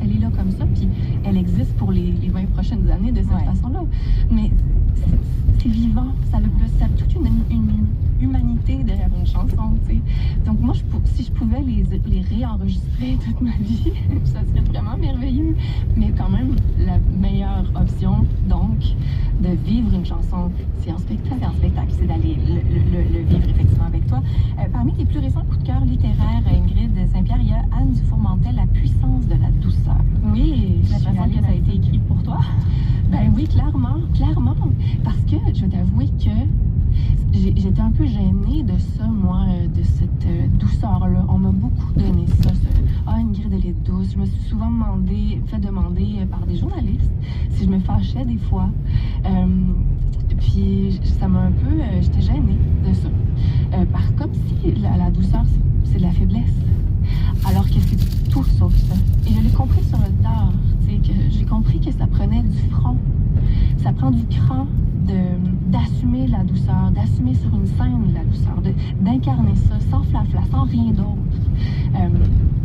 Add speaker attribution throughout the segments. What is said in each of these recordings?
Speaker 1: elle est là comme ça, puis elle existe pour les 20 prochaines années de cette façon-là. Mais c'est vivant, ça a toute une humanité derrière une chanson, tu sais. Donc moi, si je pouvais les réenregistrer toute ma vie, ça serait vraiment merveilleux. Mais quand même, la meilleure option, donc, de vivre une chanson, c'est en spectacle. C'est d'aller le vivre effectivement avec toi. Parmi tes plus récents coups de cœur littéraires, Ingrid Saint-Pierre, il y a Anne Dufourmentel, La puissance de la douceur. Oui, j'ai l'impression que ça a été écrit pour toi. Ben oui, clairement. Parce que je vais t'avouer que j'étais un peu gênée de ça, moi, de cette douceur-là. On m'a beaucoup donné ça. Ingrid, elle est douce. Je me suis souvent fait demander par des journalistes si je me fâchais des fois. Puis ça m'a un peu... j'étais gênée de ça. Comme si la douceur, c'est de la faiblesse. Alors que c'est tout sauf ça. Et je l'ai compris sur le tard. J'ai compris que ça prenait du front. Ça prend du cran d'assumer la douceur, d'assumer sur une scène la douceur, d'incarner ça sans flafla, sans rien d'autre.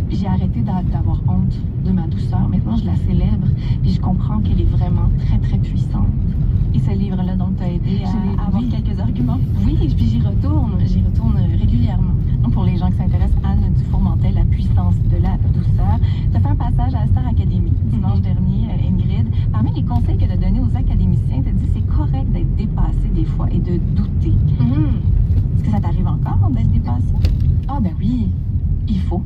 Speaker 1: J'ai arrêté d'avoir honte de ma douceur. Maintenant, je la célèbre et je comprends qu'elle est vraiment très, très puissante. Et ce livre-là, donc, t'a aidé à avoir quelques arguments. Oui, puis j'y retourne régulièrement. Donc, pour les gens qui s'intéressent, Anne Dufourmentel, La puissance de la douceur. Tu as fait un passage à la Star Academy dimanche dernier, Ingrid. Parmi les conseils que tu as donnés aux académiciens, tu as dit c'est correct d'être dépassé des fois et de douter. Est-ce que ça t'arrive encore d'être dépassé? Ah ben oui, il faut.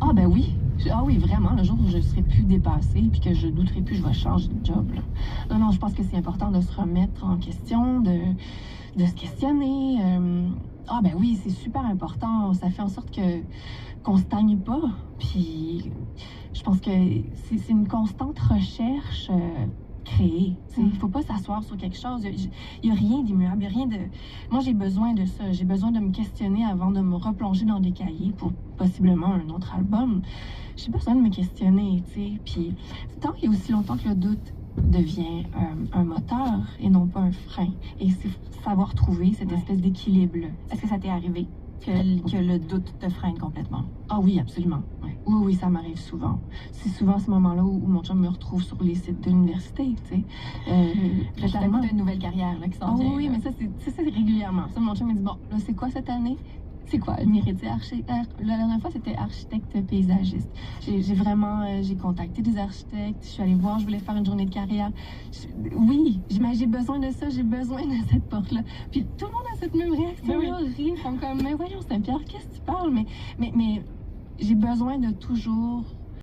Speaker 1: Ah ben oui. Ah oui, vraiment, le jour où je ne serai plus dépassée puis que je douterai plus, je vais changer de job. Là. Non, je pense que c'est important de se remettre en question, de se questionner. Ah ben oui, c'est super important. Ça fait en sorte qu'on stagne pas. Puis je pense que c'est une constante recherche créée. Il ne faut pas s'asseoir sur quelque chose. Il n'y a rien d'immuable. Moi, j'ai besoin de ça. J'ai besoin de me questionner avant de me replonger dans des cahiers pour possiblement un autre album. J'ai besoin de me questionner, tu sais. Puis tant qu'il y a aussi longtemps que le doute devient un moteur et non pas un frein. Et c'est savoir trouver cette espèce d'équilibre-là. Est-ce que ça t'est arrivé que le doute te freine complètement? Ah oui, absolument. Ouais. Oui, ça m'arrive souvent. C'est souvent à ce moment-là où mon chum me retrouve sur les sites de l'université, tu sais. Totalement. T'as une nouvelle carrière là, qui s'en vient. Oui, mais ça, c'est régulièrement. Ça, mon chum me dit, bon, là, c'est quoi cette année? C'est quoi? Le métier la dernière fois, c'était architecte paysagiste. J'ai contacté des architectes, je suis allée voir, je voulais faire une journée de carrière. Oui, mais j'ai besoin de ça, j'ai besoin de cette porte-là. Puis tout le monde a cette même réaction-là, rire, comme, mais voyons, Saint-Pierre, qu'est-ce que tu parles? Mais j'ai besoin de toujours